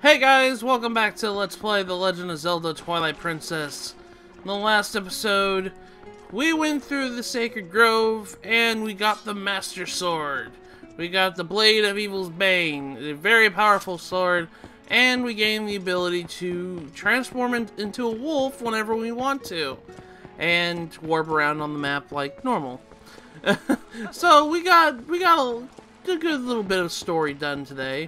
Hey guys, welcome back to Let's Play The Legend of Zelda Twilight Princess. In the last episode, we went through the Sacred Grove and we got the Master Sword. We got the Blade of Evil's Bane, a very powerful sword, and we gained the ability to transform into a wolf whenever we want to, and warp around on the map like normal. So we got a good little bit of story done today.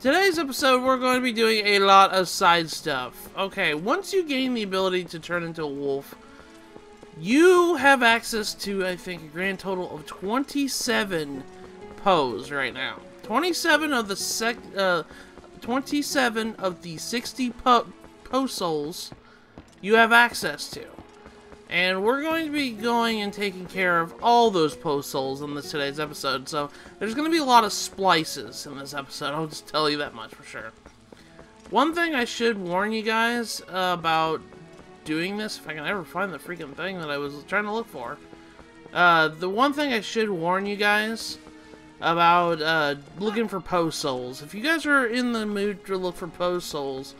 Today's episode, we're going to be doing a lot of side stuff. Okay, once you gain the ability to turn into a wolf, you have access to, I think, a grand total of 27 Poes right now. 27 of the 60 Poe Souls you have access to. And we're going to be going and taking care of all those Poe Souls in today's episode. So there's going to be a lot of splices in this episode. I'll just tell you that much for sure. One thing I should warn you guys about doing this, if I can ever find the freaking thing that I was trying to look for. The one thing I should warn you guys about looking for Poe Souls. If you guys are in the mood to look for Poe Souls,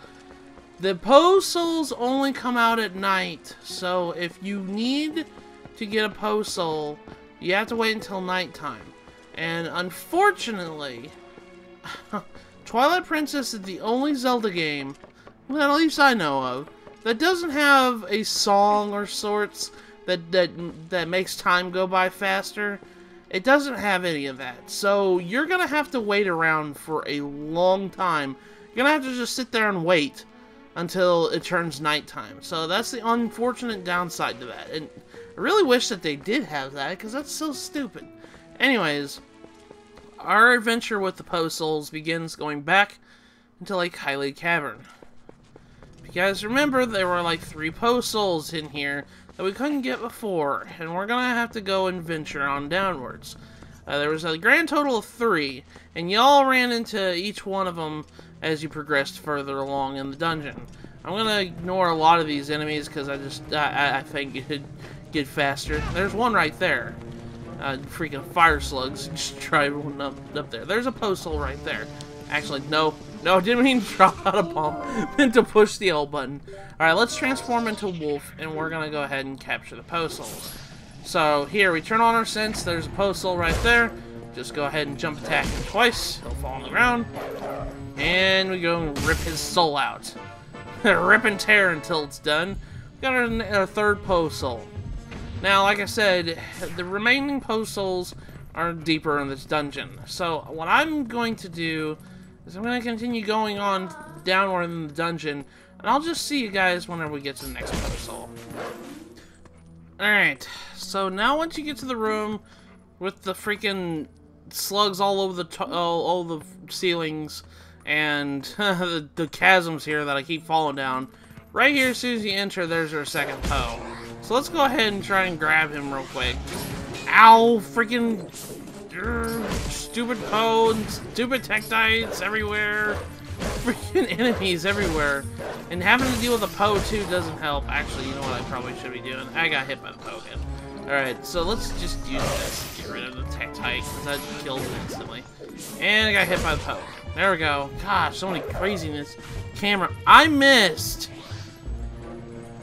the Poe Souls only come out at night, so if you need to get a Poe Soul, you have to wait until nighttime. And unfortunately, Twilight Princess is the only Zelda game, that at least I know of, that doesn't have a song or sorts that makes time go by faster. It doesn't have any of that, so you're gonna have to wait around for a long time. You're gonna have to just sit there and wait until it turns nighttime. So that's the unfortunate downside to that. And I really wish that they did have that, because that's so stupid. Anyways, our adventure with the Poe Souls begins going back into Lake Hylia Cavern. If you guys remember, there were like 3 Poe Souls in here that we couldn't get before, and we're gonna have to go and venture on downwards. There was a grand total of 3, and y'all ran into each one of them as you progressed further along in the dungeon. I'm gonna ignore a lot of these enemies because I think it'd get faster. There's one right there. Freaking fire slugs. Just try one up there. There's a Poe Soul right there. Actually, no, didn't mean to drop out a bomb. Meant to push the L button. Alright, let's transform into wolf, and we're gonna go ahead and capture the Poe Souls. So, here, we turn on our sense. There's a Poe Soul right there. Just go ahead and jump attack him twice. He'll fall on the ground. And we go and rip his soul out. Rip and tear until it's done. We got our third Poe Soul. Now, like I said, the remaining Poe Souls are deeper in this dungeon. So, what I'm going to do is I'm going to continue going on downward in the dungeon. And I'll just see you guys whenever we get to the next Poe Soul. Alright, so now once you get to the room with the freaking slugs all over all the ceilings and the chasms here that I keep falling down, right here as soon as you enter, there's our second Poe. So let's go ahead and try and grab him real quick. Ow, freaking stupid Poe and stupid Tektites everywhere. Freaking enemies everywhere. And having to deal with a Poe too doesn't help. Actually, you know what I probably should be doing? I got hit by the Poe again. Alright, so let's just use this to get rid of the Tektite, because that kills it instantly. And I got hit by the Poe. There we go. Gosh, so many craziness. Camera. I missed!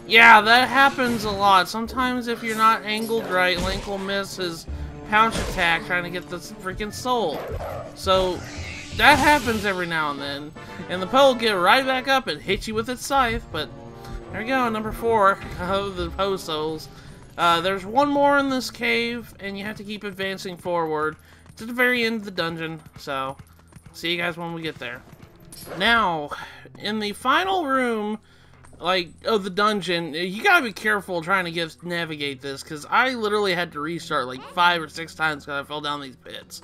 Yeah, that happens a lot. Sometimes if you're not angled right, Link will miss his pounce attack trying to get this freaking soul. So, that happens every now and then. And the Poe will get right back up and hit you with its scythe, but there we go, number 4 of the Poe Souls. There's one more in this cave, and you have to keep advancing forward to the very end of the dungeon, so see you guys when we get there. Now, in the final room, of the dungeon, you gotta be careful trying to navigate this, because I literally had to restart like 5 or 6 times because I fell down these pits.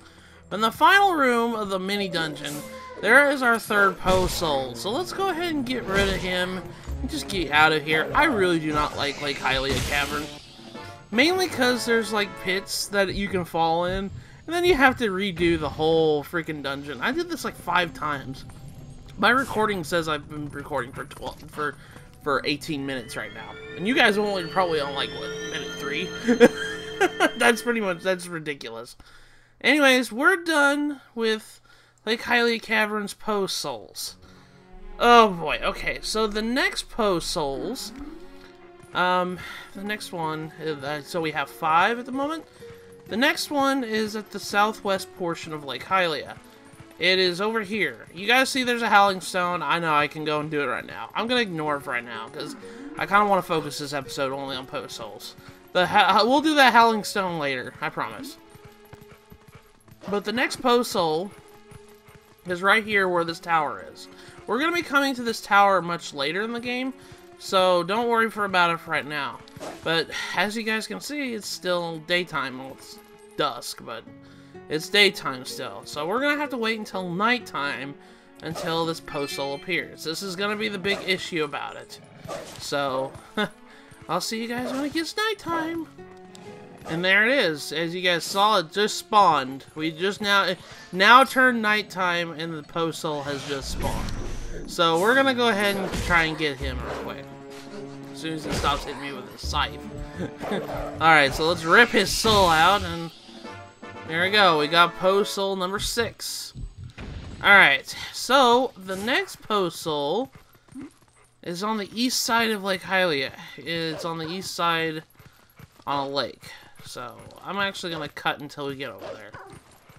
But in the final room of the mini dungeon, there is our third Poe Soul. So let's go ahead and get rid of him and just get out of here. I really do not like Lake Hylia Cavern. Mainly because there's like pits that you can fall in, and then you have to redo the whole freaking dungeon. I did this like 5 times. My recording says I've been recording for 18 minutes right now. And you guys are only probably on like, what, minute 3? That's ridiculous. Anyways, we're done with Lake Hylia Cavern's Poe Souls. Oh boy, okay, so the next Poe Souls, the next one, so we have 5 at the moment. The next one is at the southwest portion of Lake Hylia. It is over here. You guys see there's a Howling Stone. I know I can go and do it right now. I'm going to ignore it for right now, because I kind of want to focus this episode only on Poe Souls. We'll do that Howling Stone later, I promise. But the next Poe Soul is right here where this tower is. We're going to be coming to this tower much later in the game, so don't worry about it for right now. But as you guys can see, it's still daytime. Well, it's dusk, but it's daytime still. So we're going to have to wait until nighttime until this Poe Soul appears. This is going to be the big issue about it. So, I'll see you guys when it gets nighttime. And there it is. As you guys saw, it just spawned. We just now turned nighttime and the Poe Soul has just spawned. So we're gonna go ahead and try and get him real quick. As soon as he stops hitting me with his scythe. Alright, so let's rip his soul out, and there we go. We got Poe Soul number 6. Alright, so the next Poe Soul is on the east side of Lake Hylia. It's on the east side on a lake. So I'm actually gonna cut until we get over there.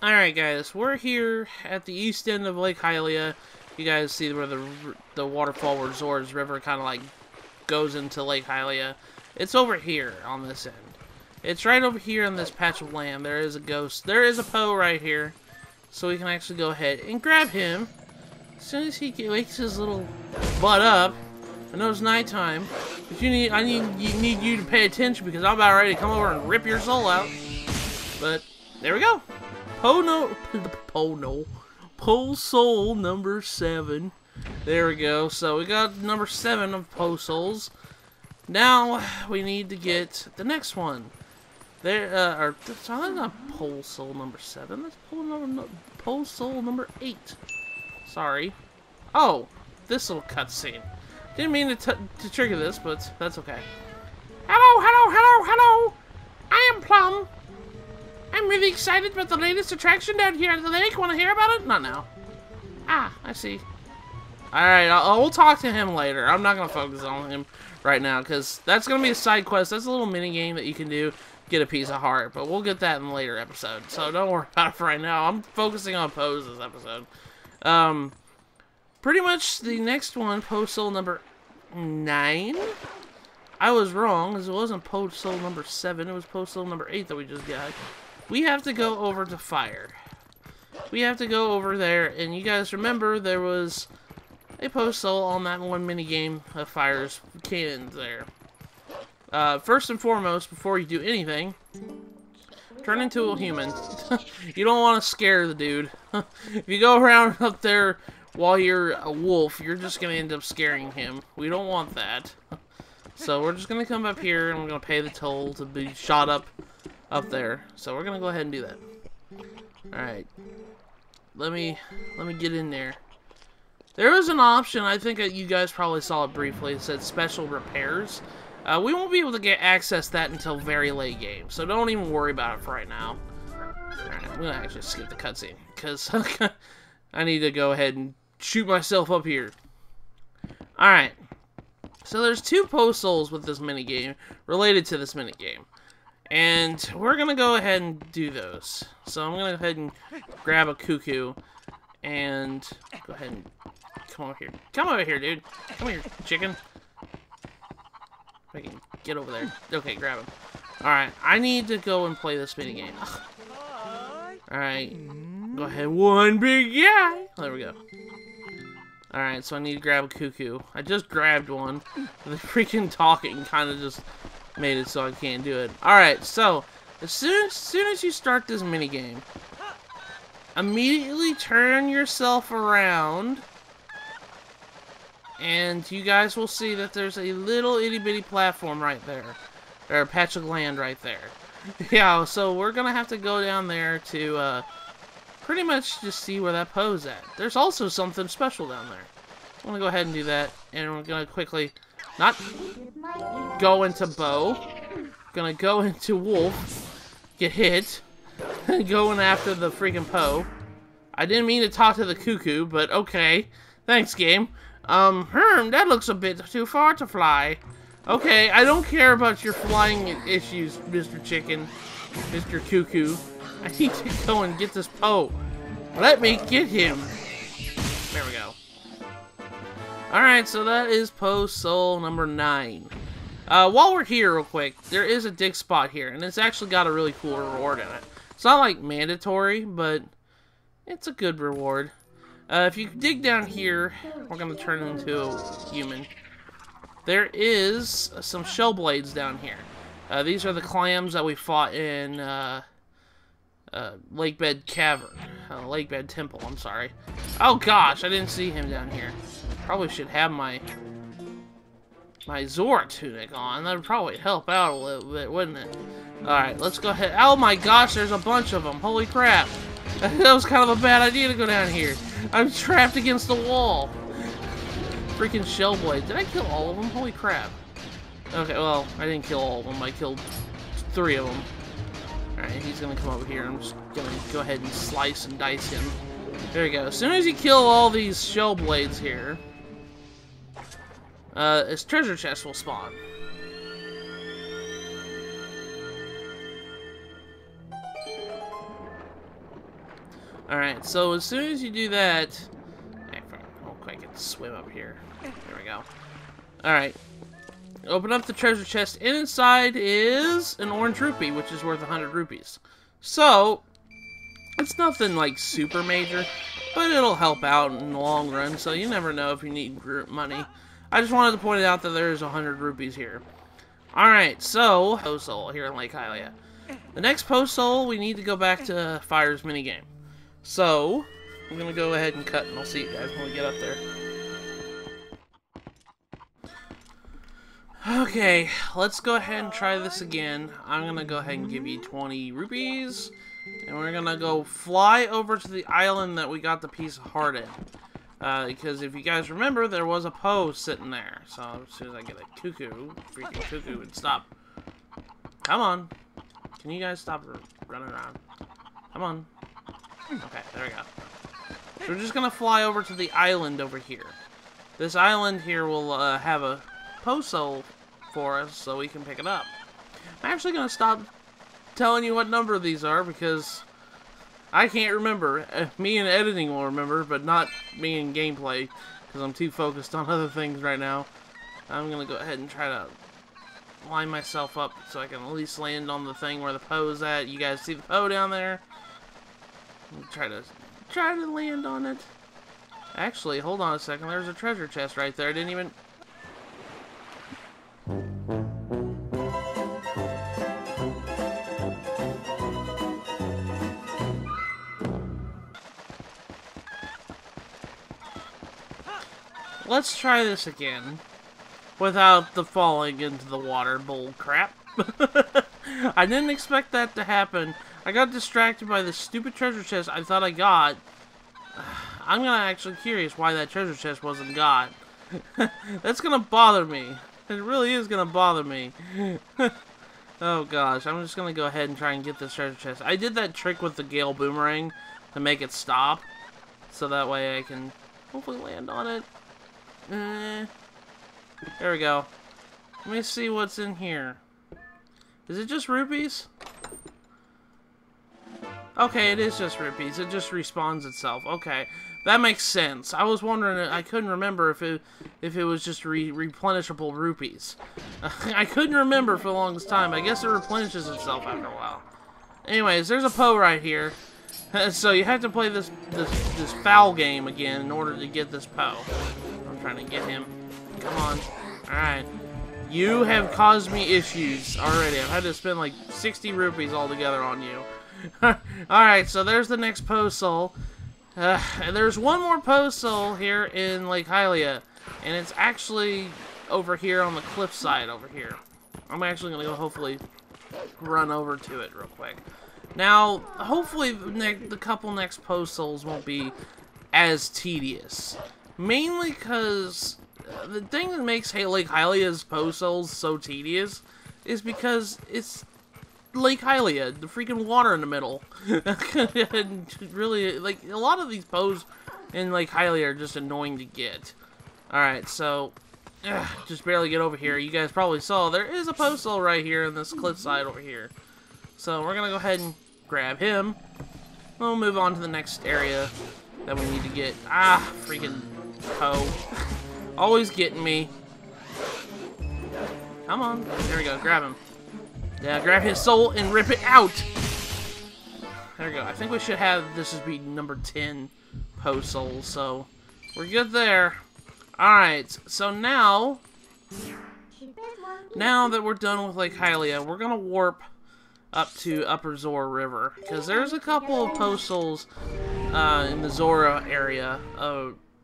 Alright guys, we're here at the east end of Lake Hylia. You guys see where the waterfall where Zora's River kind of like goes into Lake Hylia. It's over here on this end. It's right over here in this patch of land. There is a ghost. There is a Poe right here. So we can actually go ahead and grab him. As soon as he wakes his little butt up. I know it's nighttime, but I need you to pay attention because I'm about ready to come over and rip your soul out. But there we go. Poe Soul number 7. There we go. So we got number 7 of Poe Souls. Now we need to get the next one. That's not Poe Soul number 7. That's Poe Soul number 8. Sorry. Oh, this little cutscene. Didn't mean to trigger this, but that's okay. Hello. I am Plum. I'm really excited about the latest attraction down here at the lake. Want to hear about it? Not now. Ah, I see. Alright, we'll talk to him later. I'm not going to focus on him right now, because that's going to be a side quest. That's a little mini game that you can do. Get a piece of heart, but we'll get that in a later episode. So don't worry about it for right now. I'm focusing on Poe's this episode. Pretty much the next one, Poe Soul number 9. I was wrong, because it wasn't Poe Soul number 7. It was Poe Soul number 8 that we just got. We have to go over to Fire. We have to go over there, and you guys remember there was a Poe Soul on that one mini game of Fire's cannons there. First and foremost, before you do anything, turn into a human. You don't want to scare the dude. If you go around up there while you're a wolf, you're just going to end up scaring him. We don't want that. So we're just going to come up here and we're going to pay the toll to be shot up there. So we're going to go ahead and do that. Alright. Let me get in there. There was an option, I think that you guys probably saw it briefly. It said special repairs. We won't be able to get access to that until very late game. So don't even worry about it for right now. Alright, I'm going to actually skip the cutscene. Because I need to go ahead and shoot myself up here. Alright. So there's 2 Poe Souls with this minigame, related to this minigame. And we're going to go ahead and do those. So I'm going to go ahead and grab a cuckoo and go ahead and come over here. Come over here, dude. Come here, chicken. If I can get over there. Okay, grab him. Alright, I need to go and play this minigame. Alright. Go ahead, one big guy. There we go. Alright, so I need to grab a cuckoo. I just grabbed one. The freaking talking kind of just made it so I can't do it. Alright, so as soon as you start this minigame, immediately turn yourself around, and you guys will see that there's a little itty-bitty platform right there. Or a patch of land right there. Yeah, so we're gonna have to go down there to pretty much just see where that Poe's at. There's also something special down there. I'm gonna go ahead and do that, and we're gonna quickly not go into Bow. Gonna go into Wolf, get hit, going after the freaking Poe. I didn't mean to talk to the cuckoo, but okay. Thanks, game. That looks a bit too far to fly. Okay, I don't care about your flying issues, Mr. Chicken. Mr. Cuckoo. I need to go and get this Poe. Let me get him. There we go. Alright, so that is Poe Soul number 9. While we're here real quick, there is a dig spot here, and it's actually got a really cool reward in it. It's not like mandatory, but it's a good reward. If you dig down here, we're going to turn into a human. There is some shell blades down here. These are the clams that we fought in Lakebed Cavern. Lakebed Temple, I'm sorry. Oh gosh, I didn't see him down here. Probably should have my Zora tunic on. That would probably help out a little bit, wouldn't it? Alright, let's go ahead. Oh my gosh, there's a bunch of them. Holy crap. That was kind of a bad idea to go down here. I'm trapped against the wall. Freaking shell blade. Did I kill all of them? Holy crap. Okay, well, I didn't kill all of them. I killed 3 of them. Alright, he's gonna come over here. I'm just gonna go ahead and slice and dice him. There we go. As soon as you kill all these shell blades here, his treasure chest will spawn. Alright, so as soon as you do that... Oh, I can swim up here. There we go. Alright. Open up the treasure chest, and inside is an orange rupee, which is worth 100 rupees. So, it's nothing like super major, but it'll help out in the long run, so you never know if you need money. I just wanted to point out that there's 100 rupees here. Alright, so, Poe Soul here in Lake Hylia. The next Poe Soul, we need to go back to Fire's minigame. So, I'm going to go ahead and cut, and I'll see you guys when we get up there. Okay, let's go ahead and try this again. I'm going to go ahead and give you 20 rupees. And we're going to go fly over to the island that we got the piece of heart in. Because if you guys remember, there was a Poe sitting there. So as soon as I get a cuckoo, freaking cuckoo would stop. Come on. Can you guys stop running around? Come on. Okay, there we go. So we're just going to fly over to the island over here. This island here will have a Poe Soul for us, so we can pick it up. I'm actually going to stop telling you what number these are, because I can't remember. Me in editing will remember, but not me in gameplay, because I'm too focused on other things right now. I'm going to go ahead and try to line myself up so I can at least land on the thing where the Poe's at. You guys see the Poe down there? Try to land on it. Actually, hold on a second. There's a treasure chest right there. I didn't even... Let's try this again without the falling into the water bull crap. I didn't expect that to happen. I got distracted by the stupid treasure chest I thought I got. I'm actually curious why that treasure chest wasn't got. That's gonna bother me. It really is gonna bother me. Oh gosh, I'm just gonna go ahead and try and get this treasure chest. I did that trick with the Gale Boomerang to make it stop, so that way I can hopefully land on it. There we go. Let me see what's in here. Is it just rupees? Okay, it is just rupees. It just respawns itself. Okay, that makes sense. I was wondering. I couldn't remember if it was just replenishable rupees. I couldn't remember for the longest time. I guess it replenishes itself after a while. Anyways, there's a Poe right here. So you have to play this foul game again in order to get this Poe. I'm trying to get him. Come on. Alright. You have caused me issues already. I've had to spend like 60 rupees altogether on you. Alright, so there's the next Poe Soul. And there's one more Poe Soul here in Lake Hylia. And it's actually over here on the cliff side over here. I'm actually going to go hopefully run over to it real quick. Now, hopefully the couple next Poe Souls won't be as tedious. Mainly because the thing that makes Lake Hylia's Poe Souls so tedious is because it's Lake Hylia, the freaking water in the middle. And really, like, a lot of these Poes in Lake Hylia are just annoying to get. Alright, so just barely get over here. You guys probably saw there is a Poe Soul right here in this cliffside over here. So we're gonna go ahead and grab him. We'll move on to the next area that we need to get. Ah, freaking Poe. Always getting me. Come on. There we go. Grab him. Yeah, grab his soul and rip it out. There we go. I think we should have this as be number 10 Poe Souls, so we're good there. Alright, so now that we're done with Lake Hylia, we're gonna warp up to Upper Zora River, because there's a couple of Poe Souls in the Zora area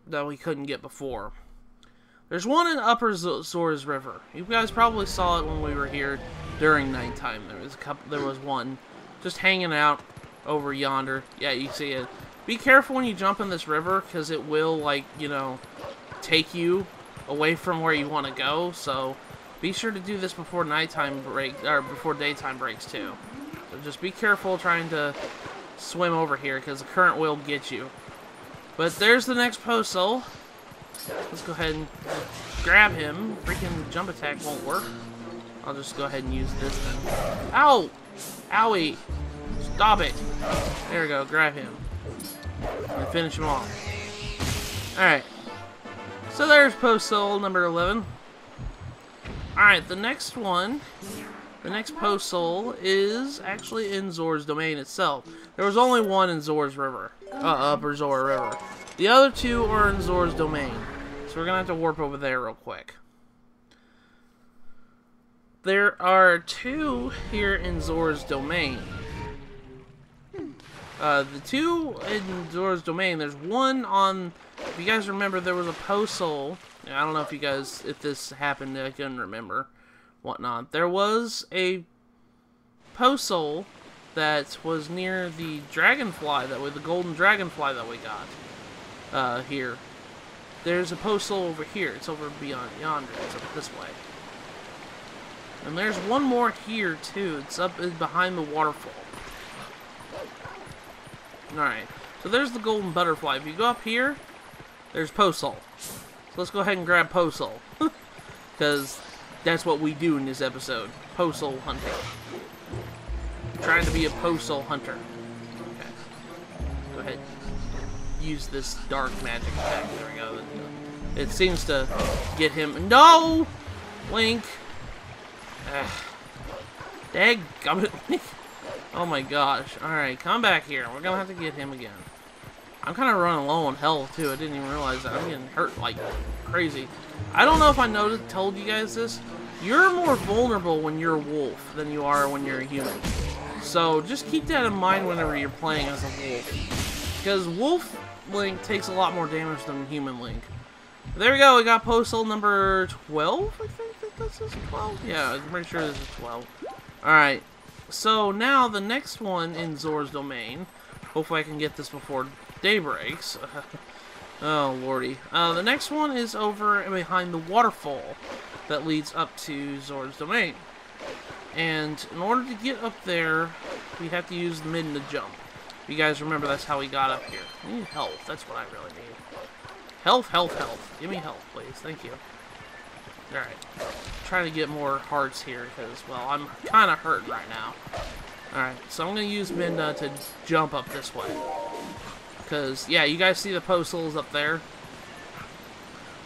that we couldn't get before. There's one in Upper Zora's River. You guys probably saw it when we were here during nighttime. There was one just hanging out over yonder. Yeah, you see it. Be careful when you jump in this river, because it will, like, you know, take you away from where you want to go. So be sure to do this before nighttime break, or before daytime breaks too. So just be careful trying to swim over here, because the current will get you. But there's the next Poe Soul. Let's go ahead and grab him. Freaking jump attack won't work. I'll just go ahead and use this then. Ow! Owie! Stop it! There we go, grab him. And finish him off. Alright. So there's Poe Soul number 11. Alright, the next one, the next Poe Soul is actually in Zora's domain itself. There was only one in Zora's River. Upper Zora River. The other two are in Zora's domain. So we're gonna have to warp over there real quick. There are two here in Zora's domain. The two in Zora's domain, there's one on, if you guys remember, there was a Poe Soul. I don't know if you guys, if this happened, I couldn't remember, whatnot. There was a Poe Soul that was near the dragonfly the golden dragonfly that we got here. There's a Poe Soul over here. It's over beyond yonder. It's up this way. And there's one more here too. It's up behind the waterfall. Alright, so there's the golden butterfly. If you go up here, there's Poe Soul. So let's go ahead and grab Poe Soul. Because that's what we do in this episode. Poe Soul hunting. Trying to be a Poe Soul hunter. Okay. Go ahead. Use this dark magic attack. There we go. It seems to get him. No! Link! Dadgummit, Link. Oh my gosh. Alright, come back here. We're gonna have to get him again. I'm kind of running low on health, too. I didn't even realize that. I'm getting hurt like crazy. I don't know if I told you guys this. You're more vulnerable when you're a wolf than you are when you're a human. So just keep that in mind whenever you're playing as a wolf. Because wolf Link takes a lot more damage than human Link. There we go. We got Poe Soul number 12, I think this is 12. Yeah, I'm pretty sure this is 12. Alright. So now the next one in Zora's domain. Hopefully I can get this before day breaks. Oh lordy. The next one is over behind the waterfall that leads up to Zora's domain. And in order to get up there, we have to use the midna jump. You guys remember that's how we got up here. I need health. That's what I really need. Health, health, health. Give me health, please. Thank you. Alright. Trying to get more hearts here because, well, I'm kind of hurt right now. Alright, so I'm going to use midna to jump up this way. Because, yeah, you guys see the Poe Souls up there?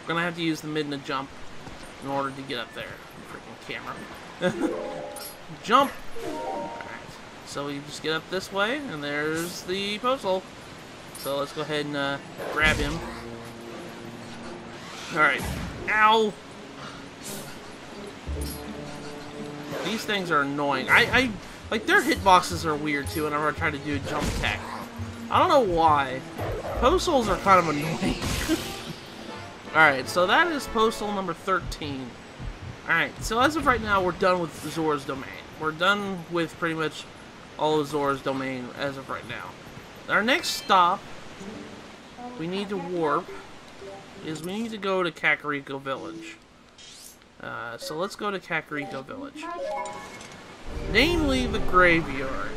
We're going to have to use the midna jump in order to get up there. Freaking camera. Jump! Alright, so you just get up this way, and there's the Poe Soul. So let's go ahead and grab him. Alright. Ow! These things are annoying. Like, their hitboxes are weird, too, whenever I try to do a jump attack. I don't know why. Poe Souls are kind of annoying. Alright, so that is Poe Soul number 13. Alright, so as of right now, we're done with Zora's domain. We're done with pretty much all of Zora's domain as of right now. Our next stop, we need to warp, is we need to go to Kakariko Village. So let's go to Kakariko Village. Namely, the graveyard.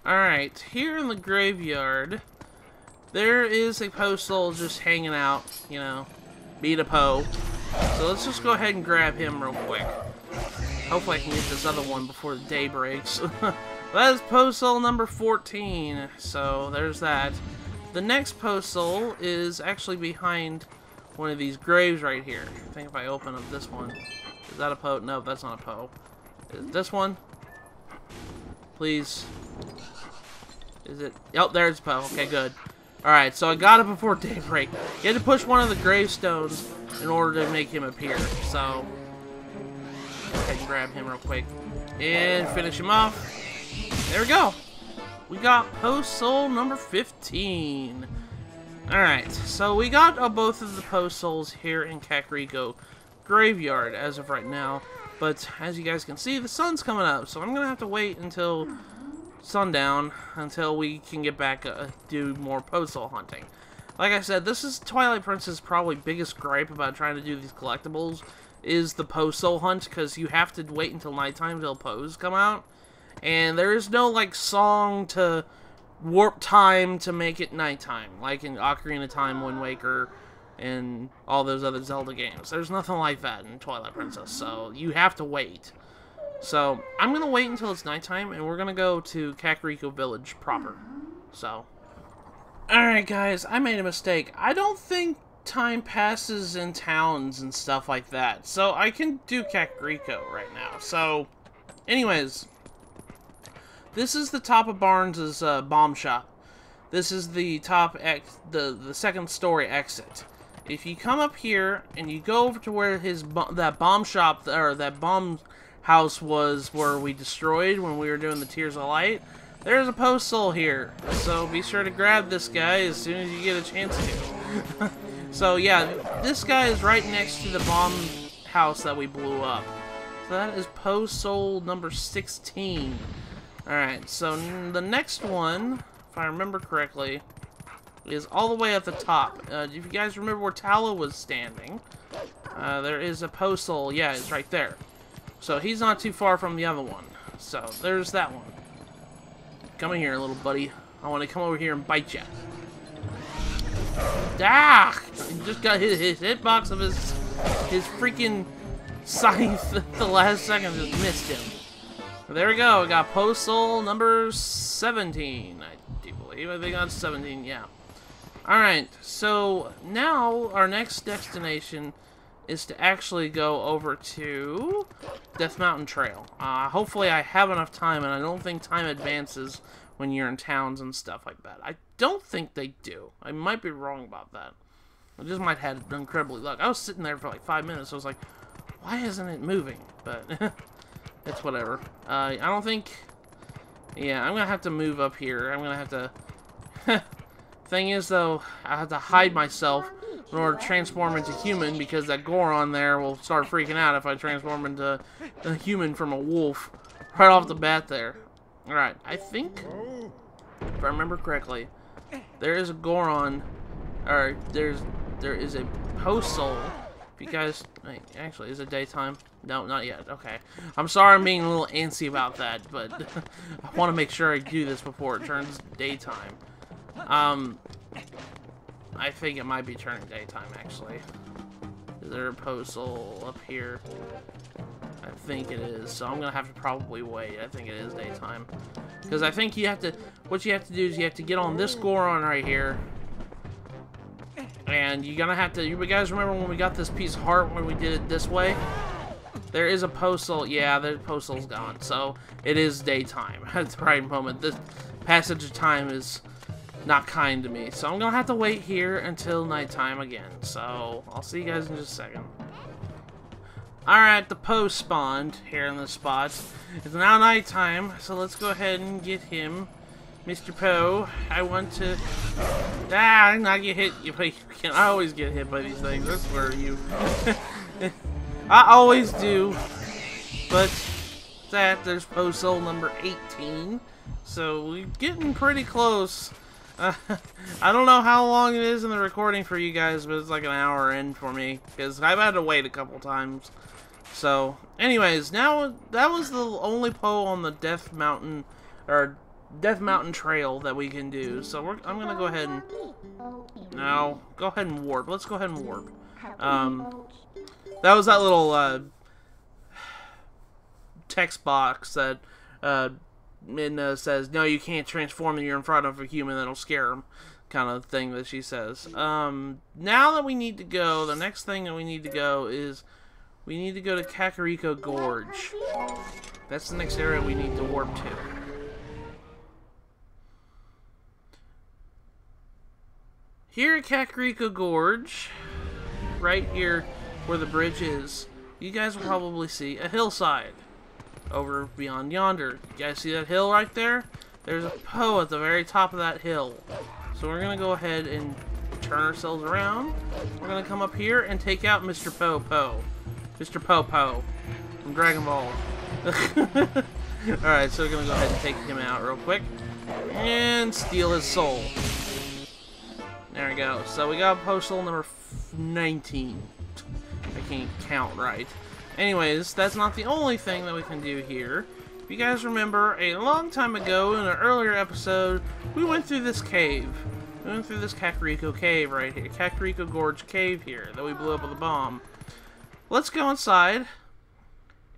Alright, here in the graveyard, there is a Poe Soul just hanging out, you know, beat a Poe. So let's just go ahead and grab him real quick. Hopefully I can get this other one before the day breaks. That is Poe Soul number 14. So there's that. The next Poe Soul is actually behind one of these graves right here. I think if I open up this one. Is that a Poe? No, that's not a Poe. Is this one? Please. Is it? Oh, there's Poe. Okay, good. Alright, so I got it before daybreak. You had to push one of the gravestones in order to make him appear. So, go ahead and grab him real quick. And finish him off. There we go. We got Poe Soul number 15. Alright, so we got both of the Poe Souls here in Kakariko Graveyard as of right now. But as you guys can see, the sun's coming up. So I'm going to have to wait until sundown until we can get back do more Poe Soul hunting. Like I said, this is Twilight Princess's probably biggest gripe about trying to do these collectibles is the Poe Soul hunt, because you have to wait until nighttime till Poes come out. And there is no, like, song to warp time to make it nighttime, like in Ocarina of Time, Wind Waker, and all those other Zelda games. There's nothing like that in Twilight Princess, so you have to wait. So, I'm going to wait until it's nighttime, and we're going to go to Kakariko Village proper. So, alright guys, I made a mistake. I don't think time passes in towns and stuff like that, so I can do Kakariko right now. So, anyways, this is the top of Barnes' bomb shop. This is the top, the second story exit. If you come up here, and you go over to where that bomb shop, or that bomb house was where we destroyed when we were doing the Tears of Light, there's a Poe Soul here. So be sure to grab this guy as soon as you get a chance to. So yeah, this guy is right next to the bomb house that we blew up. So that is Poe Soul number 16. Alright, so the next one, if I remember correctly, is all the way at the top. If you guys remember where Tala was standing, there is a Poe Soul. Yeah, it's right there. So he's not too far from the other one. So there's that one. Come in here, little buddy. I want to come over here and bite you. Ah! He just got his hitbox of his freaking scythe at the last second. Just missed him. So there we go. We got Poe Soul number 17. I do believe. I think that's 17. Yeah. Alright, so now our next destination is to actually go over to Death Mountain Trail. Hopefully I have enough time, and I don't think time advances when you're in towns and stuff like that. I don't think they do. I might be wrong about that. I just might have had incredibly luck. I was sitting there for like 5 minutes, so I was like, why isn't it moving? But it's whatever. I don't think... Yeah, I'm going to have to move up here. I'm going to have to... Thing is, though, I have to hide myself in order to transform into human, because that Goron there will start freaking out if I transform into a human from a wolf right off the bat there. Alright, I think, if I remember correctly, there is a Goron, or there is a Poe Soul. If you guys, actually, is it daytime? No, not yet. Okay. I'm sorry I'm being a little antsy about that, but I want to make sure I do this before it turns daytime. I think it might be turning daytime, actually. Is there a Poe Soul up here? I think it is, so I'm gonna have to probably wait. I think it is daytime. Because I think you have to, what you have to do is you have to get on this Goron right here. And you're gonna have to, you guys remember when we got this piece of heart when we did it this way? There is a Poe Soul, yeah, the Poe Soul's gone, so it is daytime at the right moment. This passage of time is not kind to me, so I'm gonna have to wait here until nighttime again. So I'll see you guys in just a second. Alright, the Poe spawned here in this spot. It's now nighttime, so let's go ahead and get him. Mr. Poe, I want to... not get hit. You can always get hit by these things. I swear to you. I always do. But there's Poe Soul number 18. So we're getting pretty close. I don't know how long it is in the recording for you guys, but it's like an hour in for me, because I've had to wait a couple times. So, anyways, now that was the only Poe on the Death Mountain Trail that we can do. So I'm gonna go ahead and go ahead and warp. Let's go ahead and warp. That was that little text box that says, no, you can't transform and you're in front of a human, that'll scare them, kind of thing that she says. Now that we need to go, the next thing that we need to go is we need to go to Kakariko Gorge. That's the next area we need to warp to. Here at Kakariko Gorge, right here where the bridge is, you guys will probably see a hillside over beyond yonder. You guys see that hill right there? There's a Poe at the very top of that hill. So we're going to go ahead and turn ourselves around. We're going to come up here and take out Mr. Poe. Mr. Poe from Dragon Ball. Alright, so we're going to go ahead and take him out real quick. And steal his soul. There we go. So we got Poe Soul number 19. I can't count right. Anyways, that's not the only thing that we can do here. If you guys remember, a long time ago in an earlier episode, we went through this cave. We went through this Kakariko cave right here. Kakariko Gorge cave here that we blew up with a bomb. Let's go inside.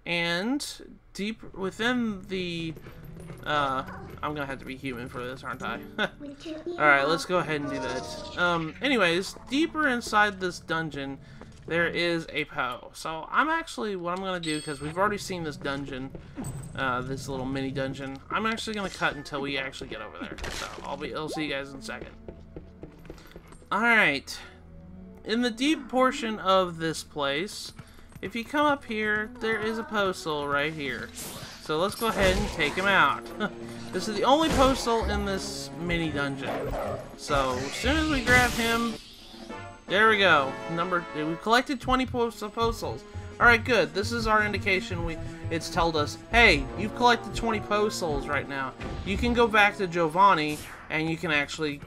And deep within the... I'm gonna have to be human for this, aren't I? Alright, let's go ahead and do that. Anyways, deeper inside this dungeon, there is a Poe. So I'm actually, what I'm going to do, because we've already seen this dungeon, this little mini dungeon, I'm actually going to cut until we actually get over there. So I'll see you guys in a second. Alright. In the deep portion of this place, if you come up here, there is a Poe Soul right here. So let's go ahead and take him out. This is the only Poe Soul in this mini dungeon. So as soon as we grab him, there we go. We've collected 20 Poe Souls. Alright, good. This is our indication. It's told us, hey, you've collected 20 Poe Souls right now. You can go back to Giovanni and you can actually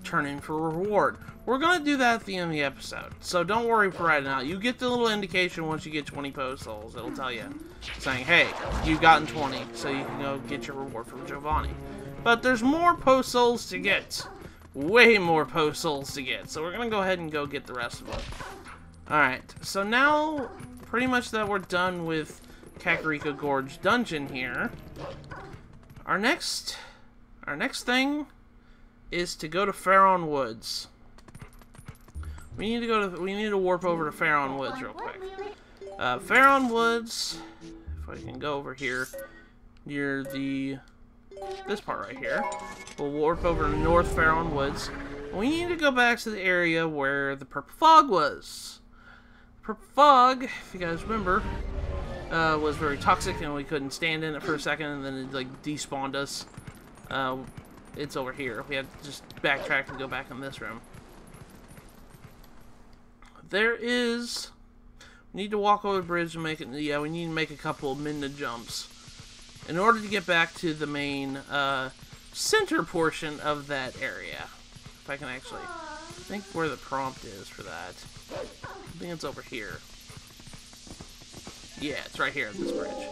turn in for a reward. We're going to do that at the end of the episode. So don't worry for right now. You get the little indication once you get 20 Poe Souls. It'll tell you, saying, hey, you've gotten 20, so you can go get your reward from Giovanni. But there's more Poe Souls to get. Way more Poe Souls to get. So we're going to go ahead and go get the rest of them. Alright, so now, pretty much that we're done with Kakariko Gorge Dungeon here. Our next thing is to go to Faron Woods. We need to warp over to Faron Woods real quick. Faron Woods, if I can go over here, near this part right here. We'll warp over to North Faron Woods. We need to go back to the area where the Purple Fog was. Purple Fog, if you guys remember, was very toxic and we couldn't stand in it for a second and then it like despawned us. It's over here. We have to just backtrack and go back in this room. We need to walk over the bridge and make it, we need to make a couple of midna jumps in order to get back to the main center portion of that area. If I can actually think where the prompt is for that. I think it's over here. Yeah, it's right here at this bridge.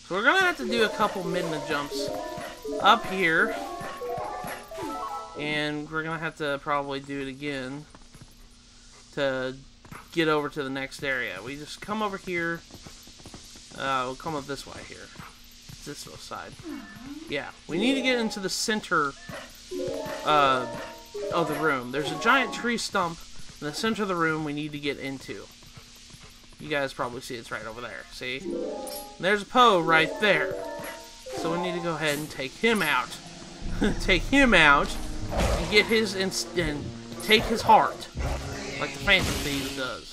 So we're going to have to do a couple midna jumps up here. And we're going to have to probably do it again to get over to the next area. We just come over here. We'll come up this way here. This side. Yeah, we need to get into the center of the room. There's a giant tree stump in the center of the room we need to get into. You guys probably see it's right over there. See? And there's a Poe right there. So we need to go ahead and take him out. Take him out and get his and take his heart, like the Phantom Thieves does.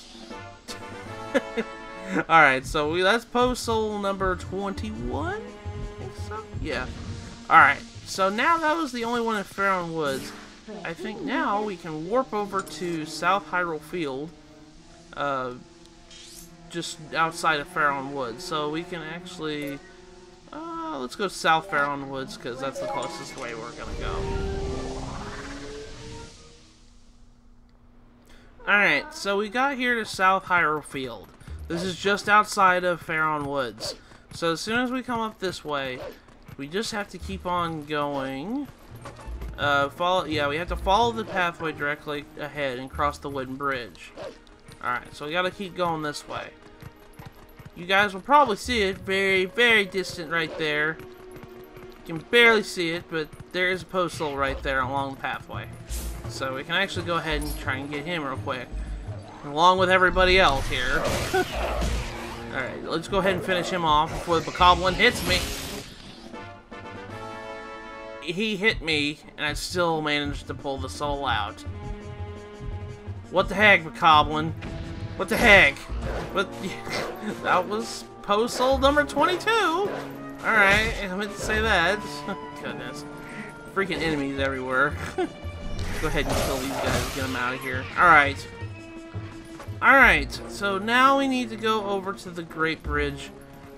Alright, so that's Poe Soul number 21? I think so? Yeah. Alright, so now that was the only one in Faron Woods. I think now we can warp over to South Hyrule Field, just outside of Faron Woods. So we can actually, let's go South Faron Woods, because that's the closest way we're going to go. Alright, so we got here to South Hyrule Field. This is just outside of Faron Woods. So as soon as we come up this way, we just have to keep on going. We have to follow the pathway directly ahead and cross the wooden bridge. Alright, so we gotta keep going this way. You guys will probably see it very, very distant right there. You can barely see it, but there is a Poe Soul right there along the pathway. So we can actually go ahead and try and get him real quick. Along with everybody else here. Alright, let's go ahead and finish him off before the Bokoblin hits me. He hit me, and I still managed to pull the soul out. What the heck, Bokoblin? What the heck? What? That was Poe Soul number 22! Alright, I meant to say that. Goodness. Freaking enemies everywhere. Go ahead and kill these guys, get them out of here. Alright. Alright, so now we need to go over to the Great Bridge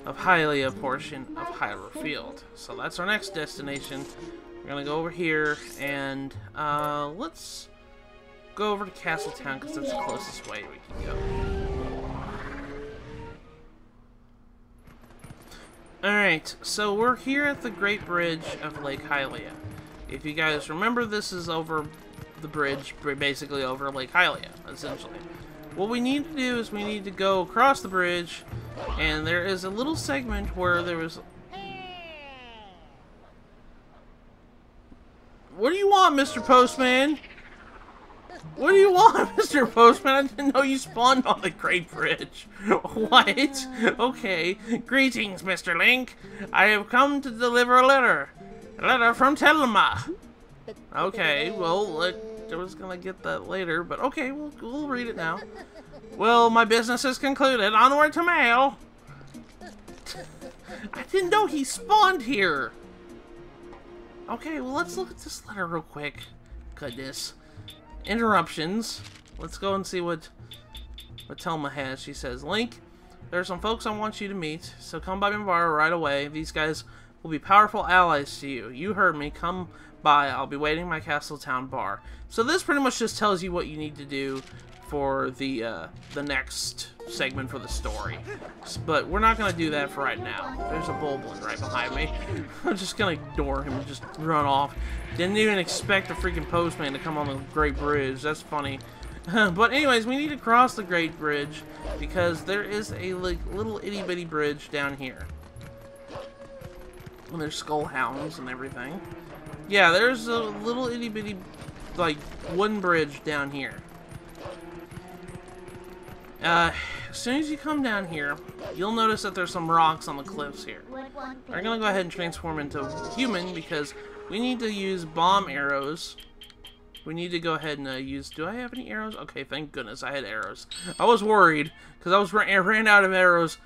of Hylia portion of Hyrule Field. So that's our next destination. We're gonna go over here, and let's go over to Castletown, because that's the closest way we can go. Alright, so we're here at the Great Bridge of Lake Hylia. If you guys remember, this is over the bridge, basically over Lake Hylia, essentially. What we need to do is we need to go across the bridge, and there is a little segment where there was... What do you want, Mr. Postman? What do you want, Mr. Postman? I didn't know you spawned on the Great Bridge. What? Okay. Greetings, Mr. Link. I have come to deliver a letter. A letter from Telma. Okay, well, I was gonna get that later, but okay, we'll read it now. Well, my business is concluded. Onward to mail. I didn't know he spawned here. Okay, well, let's look at this letter real quick. Goodness. Interruptions. Let's go and see what Telma has. She says, Link, there are some folks I want you to meet, so come by my bar right away. These guys will be powerful allies to you. You heard me. Come by. I'll be waiting at my Castletown bar. So this pretty much just tells you what you need to do for the next segment for the story. But we're not going to do that for right now. There's a Boblin right behind me. I'm just going to ignore him and just run off. Didn't even expect the freaking postman to come on the Great Bridge. That's funny. But anyways, we need to cross the Great Bridge because there is a little itty-bitty bridge down here. And there's skull hounds and everything. Yeah, there's a little itty-bitty, like, wooden bridge down here. As soon as you come down here, you'll notice that there's some rocks on the cliffs here. We're gonna go ahead and transform into human because we need to use bomb arrows. We need to go ahead and use... Do I have any arrows? Okay, thank goodness I had arrows. I was worried because I ran out of arrows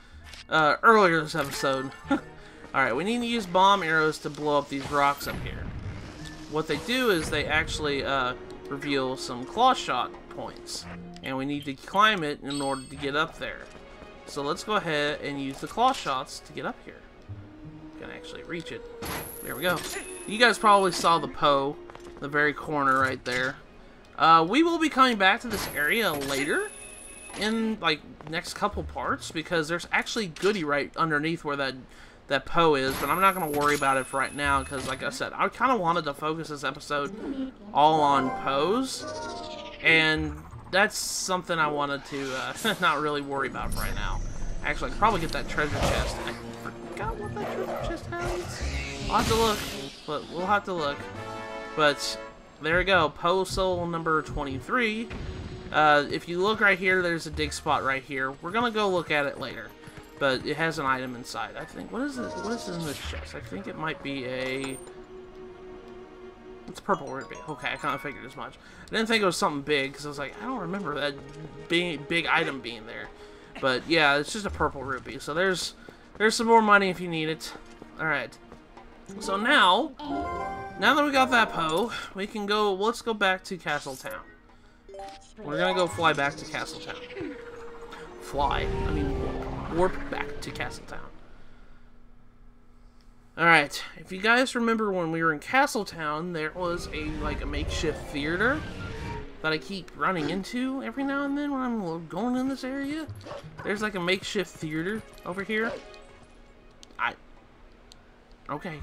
earlier this episode. Alright, we need to use bomb arrows to blow up these rocks up here. What they do is they actually reveal some claw shot points. And we need to climb it in order to get up there. So let's go ahead and use the claw shots to get up here. Can actually reach it. There we go. You guys probably saw the Poe, the very corner right there. We will be coming back to this area later in like next couple parts because there's actually goodie right underneath where that Poe is, but I'm not going to worry about it for right now because, like I said, I kind of wanted to focus this episode all on Poes, and that's something I wanted to not really worry about for right now. Actually, I could probably get that treasure chest. I forgot what that treasure chest has. I'll have to look, but we'll have to look. But there we go, Poe Soul number 23. If you look right here, there's a dig spot right here. We're going to go look at it later. But it has an item inside. I think. What is it? What is in this chest? I think it might be a... It's purple ruby. Okay, I kind of figured as much. I didn't think it was something big because I was like, I don't remember that big item being there. But yeah, it's just a purple ruby. So there's some more money if you need it. All right. So now that we got that Poe, we can go. Let's go back to Castletown. We're gonna go fly back to Castletown. Warp back to Castletown. Alright, if you guys remember when we were in Castletown, there was a makeshift theater that I keep running into every now and then when I'm going in this area. There's like a makeshift theater over here. Okay.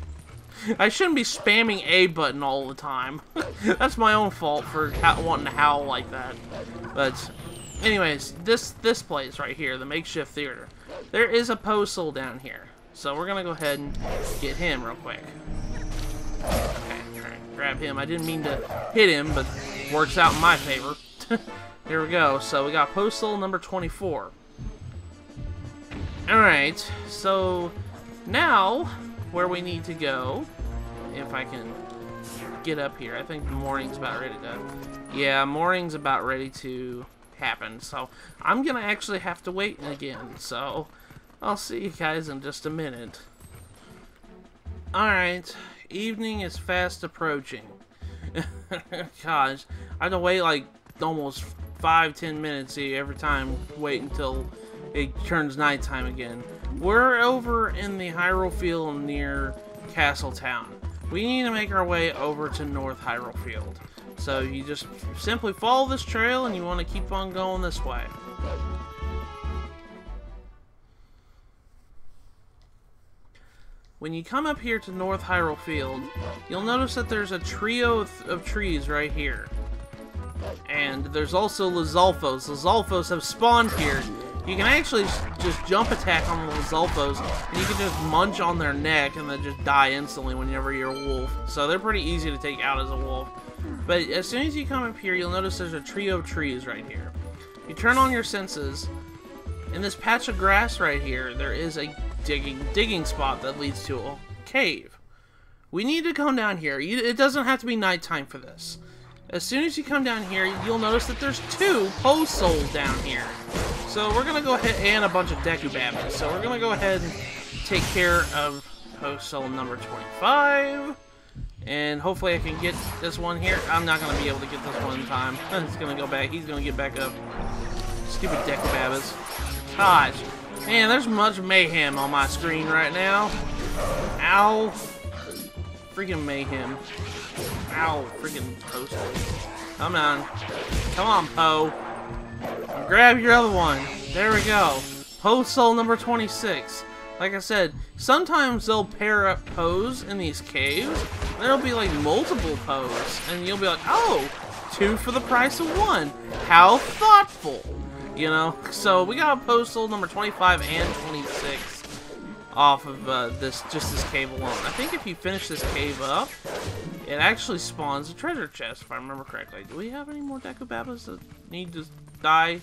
I shouldn't be spamming A button all the time. That's my own fault for wanting to howl like that. But anyways, this place right here, the makeshift theater, there is a Poe Soul down here. So we're gonna go ahead and get him real quick. Okay, alright, grab him. I didn't mean to hit him, but works out in my favor. Here we go. So we got Poe Soul number 24. Alright, so now where we need to go, if I can get up here. I think morning's about ready to... Yeah, morning's about ready to happen. So I'm gonna actually have to wait again. So I'll see you guys in just a minute. Alright, evening is fast approaching. Gosh, I have to wait like almost 5-10 minutes every time, wait until it turns nighttime again. We're over in the Hyrule Field near Castletown. We need to make our way over to North Hyrule Field. So you just simply follow this trail and you want to keep on going this way. When you come up here to North Hyrule Field, you'll notice that there's a trio of trees right here. And there's also Lizalfos. Lizalfos have spawned here. You can actually just jump attack on the Lizalfos, and you can just munch on their neck and then just die instantly whenever you're a wolf. So they're pretty easy to take out as a wolf. But as soon as you come up here, you'll notice there's a trio of trees right here. You turn on your senses. In this patch of grass right here, there is a digging spot that leads to a cave. We need to come down here. It doesn't have to be nighttime for this. As soon as you come down here, you'll notice that there's 2 Poe Souls down here. So we're gonna go ahead, and a bunch of Deku Babbies. So we're gonna go ahead and take care of Poe Soul number 25. And hopefully I can get this one here. I'm not gonna be able to get this one in time. He's gonna go back. He's gonna get back up. Stupid Deku Babbies. Gosh. Man, there's much mayhem on my screen right now. Ow. Freaking mayhem. Ow. Freaking Poe Souls. Come on. Come on, Poe. Grab your other one. There we go. Poe Soul number 26. Like I said, sometimes they'll pair up Poes in these caves. There'll be like multiple Poes. And you'll be like, oh, 2 for the price of 1. How thoughtful. You know, so we got Poe Soul number 25 and 26 off of this cave alone. I think if you finish this cave up, it actually spawns a treasure chest, if I remember correctly. Do we have any more Deku Babbies that need to die?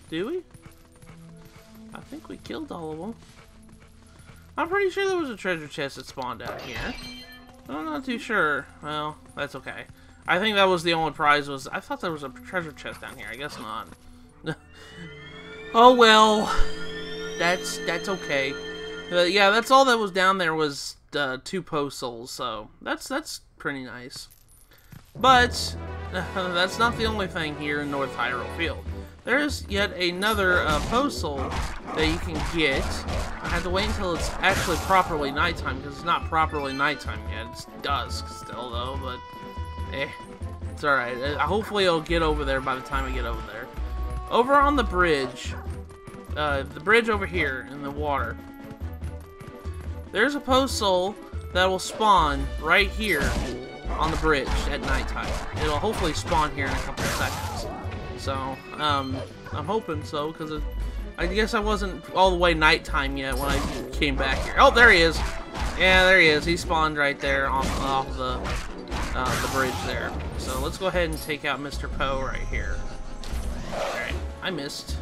Do we? I think we killed all of them. I'm pretty sure there was a treasure chest that spawned out here. I'm not too sure. Well, that's okay. I think that was the only prize. I thought there was a treasure chest down here. I guess not. Oh well, that's okay. Yeah, that's all that was down there was 2 Poe Souls. So that's pretty nice. But that's not the only thing here in North Hyrule Field. There's yet another Poe Soul that you can get. I have to wait until it's actually properly nighttime because it's not properly nighttime yet. It's dusk still though, but. It's alright. Hopefully it'll get over there by the time I get over there. Over on the bridge over here in the water, there's a Poe Soul that will spawn right here on the bridge at nighttime. It'll hopefully spawn here in a couple of seconds. So, I'm hoping so, because I guess I wasn't all the way nighttime yet when I came back here. Oh, there he is! Yeah, there he is. He spawned right there off the bridge there. So let's go ahead and take out Mr. Poe right here. Alright, I missed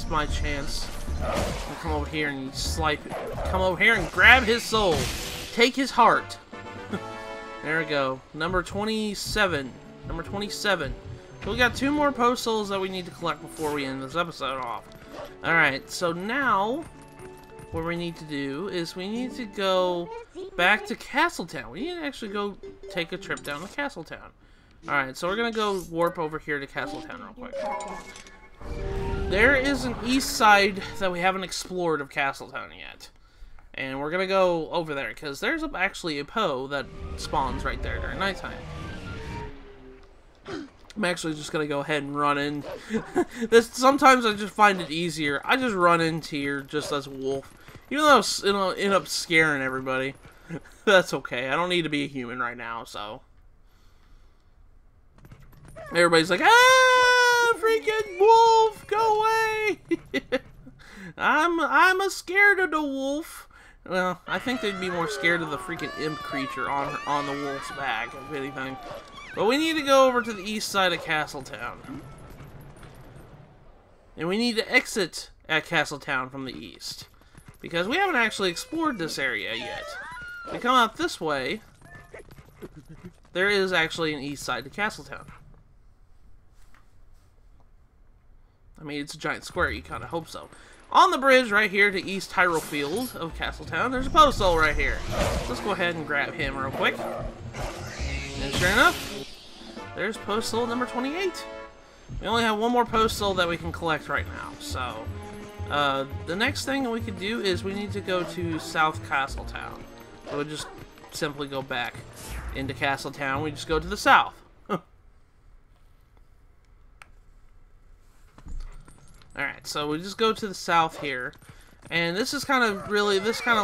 my chance. I'll come over here and slice it. Come over here and grab his soul. Take his heart. There we go. Number 27. Number 27. So we got 2 more Poe Souls that we need to collect before we end this episode off. Alright, so now what we need to do is we need to go back to Castletown. We need to actually go take a trip down to Castletown. Alright, so we're going to go warp over here to Castletown real quick. There is an east side that we haven't explored of Castletown yet. And we're going to go over there, because there's actually a Poe that spawns right there during nighttime. I'm actually just going to go ahead and run in. Sometimes I just find it easier. I just run into here just as a wolf. Even though it'll end up scaring everybody. That's okay. I don't need to be a human right now, so. Everybody's like, ah, freaking wolf, go away. I'm a scared of the wolf. Well, I think they'd be more scared of the freaking imp creature on the wolf's back, if anything. But we need to go over to the east side of Castletown. And we need to exit at Castletown from the east. Because we haven't actually explored this area yet. If we come out this way, there is actually an east side to Castletown. I mean, it's a giant square, you kind of hope so. On the bridge right here to East Hyrule Field of Castletown, there's a Poe Soul right here. Let's go ahead and grab him real quick. And sure enough, there's Poe Soul number 28. We only have one more Poe Soul that we can collect right now, so... the next thing that we could do is we need to go to South Castletown. We'll just simply go back into Castletown. We just go to the south. Alright, so we just go to the south here. And this is kind of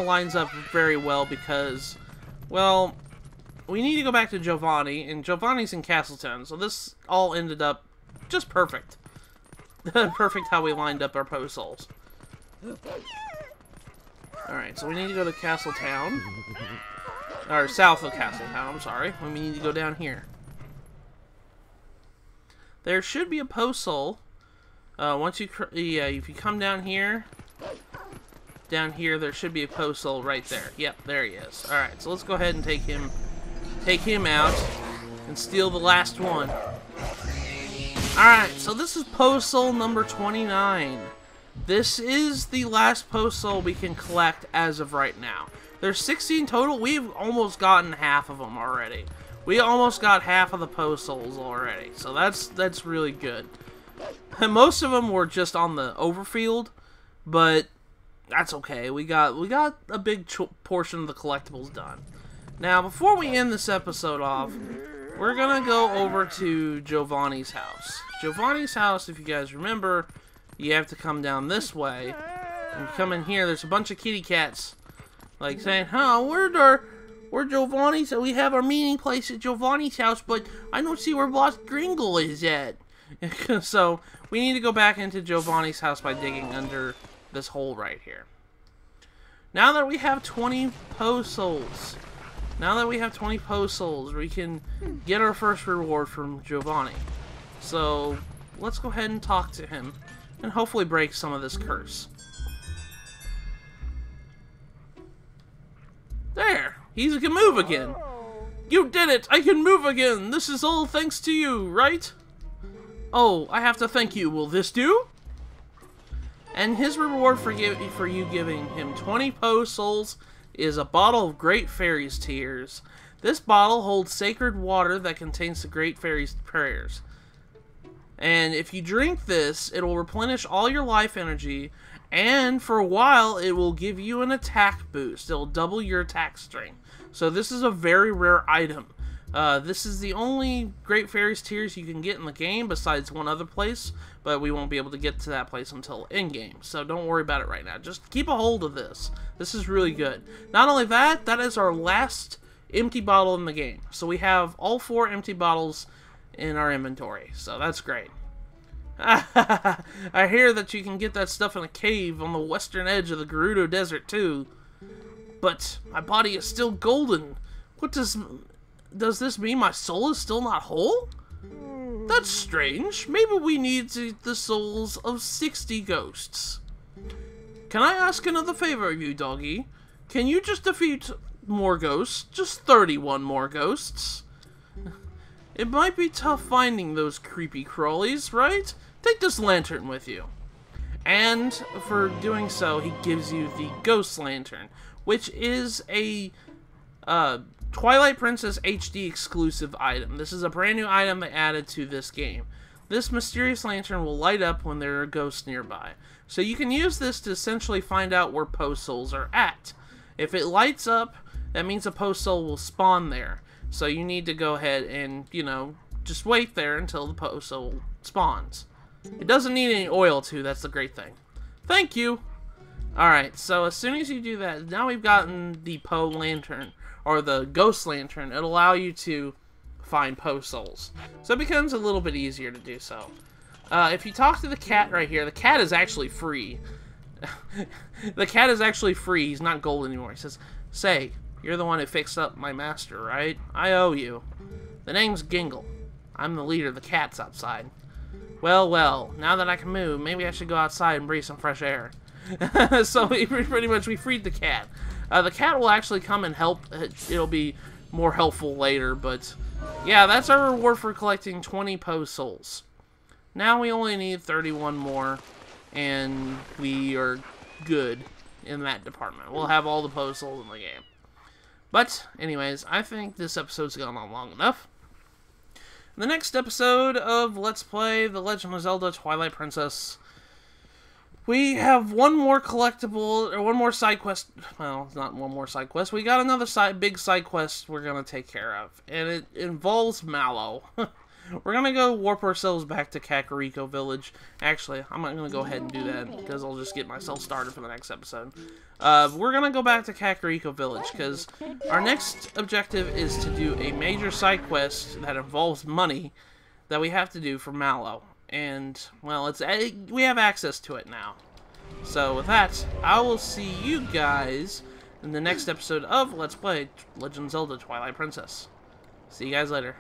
lines up very well because, well, we need to go back to Giovanni, and Giovanni's in Castletown, so this all ended up just perfect. Perfect how we lined up our Poe Souls. Alright, so we need to go to Castletown. Or south of Castletown, I'm sorry. We need to go down here. There should be a Poe Soul. If you come down here, there should be a Poe Soul right there. Yep, there he is. Alright, so let's go ahead and take him out and steal the last one. Alright, so this is Poe Soul number 29. This is the last Poe Soul we can collect as of right now. There's 16 total. We've almost gotten half of them already. We almost got half of the Poe Souls already, so that's really good. And most of them were just on the overfield, but that's okay. We got a big portion of the collectibles done. Now, before we end this episode off, we're gonna go over to Giovanni's house. Giovanni's house, if you guys remember, you have to come down this way. And you come in here, there's a bunch of kitty cats, like saying, "Huh, we're Giovanni's, so we have our meeting place at Giovanni's house, but I don't see where Boss Gringle is at." So, we need to go back into Giovanni's house by digging under this hole right here. Now that we have 20 Poe Souls, we can get our first reward from Giovanni. So, let's go ahead and talk to him, and hopefully break some of this curse. There! He can move again! You did it! I can move again! This is all thanks to you, right? Oh, I have to thank you. Will this do? And his reward for you giving him 20 Poe Souls is a bottle of Great Fairy's Tears. This bottle holds sacred water that contains the Great Fairy's prayers. And if you drink this, it will replenish all your life energy, and for a while, it will give you an attack boost. It will double your attack strength. So this is a very rare item. This is the only Great Fairy's Tears you can get in the game, besides one other place, but we won't be able to get to that place until in-game, so don't worry about it right now. Just keep a hold of this. This is really good. Not only that, that is our last empty bottle in the game. So we have all 4 empty bottles in our inventory, so that's great. I hear that you can get that stuff in a cave on the western edge of the Gerudo Desert, too. But my body is still golden. What does this mean my soul is still not whole? That's strange. Maybe we need the souls of 60 ghosts. Can I ask another favor of you, doggy? Can you just defeat more ghosts? Just 31 more ghosts? It might be tough finding those creepy crawlies, right? Take this lantern with you. And for doing so, he gives you the Ghost Lantern, which is a Twilight Princess HD exclusive item. This is a brand new item they added to this game. This mysterious lantern will light up when there are ghosts nearby. So you can use this to essentially find out where Poe Souls are at. If it lights up, that means a Poe Soul will spawn there. So you need to go ahead and, you know, just wait there until the Poe Soul spawns. It doesn't need any oil too, that's the great thing. Thank you! Alright, so as soon as you do that, now we've gotten the Poe Lantern, or the Ghost Lantern. It'll allow you to find Poe Souls. So it becomes a little bit easier to do so. If you talk to the cat right here, the cat is actually free. The cat is actually free. He's not gold anymore. He says, "Say, you're the one who fixed up my master, right? I owe you. The name's Gingle. I'm the leader of the cats outside. Well, well, now that I can move, maybe I should go outside and breathe some fresh air." So we freed the cat. The cat will actually come and help. It'll be more helpful later, but yeah, that's our reward for collecting 20 Poe Souls. Now we only need 31 more, and we are good in that department. We'll have all the Poe Souls in the game. But, anyways, I think this episode's gone on long enough. In the next episode of Let's Play The Legend of Zelda Twilight Princess, we have one more collectible, or one more side quest. Well, it's not one more side quest. We got another big side quest we're going to take care of, and it involves Mallow. We're going to go warp ourselves back to Kakariko Village. Actually, I'm not going to go ahead and do that, because I'll just get myself started for the next episode. We're going to go back to Kakariko Village, because our next objective is to do a major side quest that involves money that we have to do for Mallow. And, well, we have access to it now. So, with that, I will see you guys in the next episode of Let's Play Legend of Zelda Twilight Princess. See you guys later.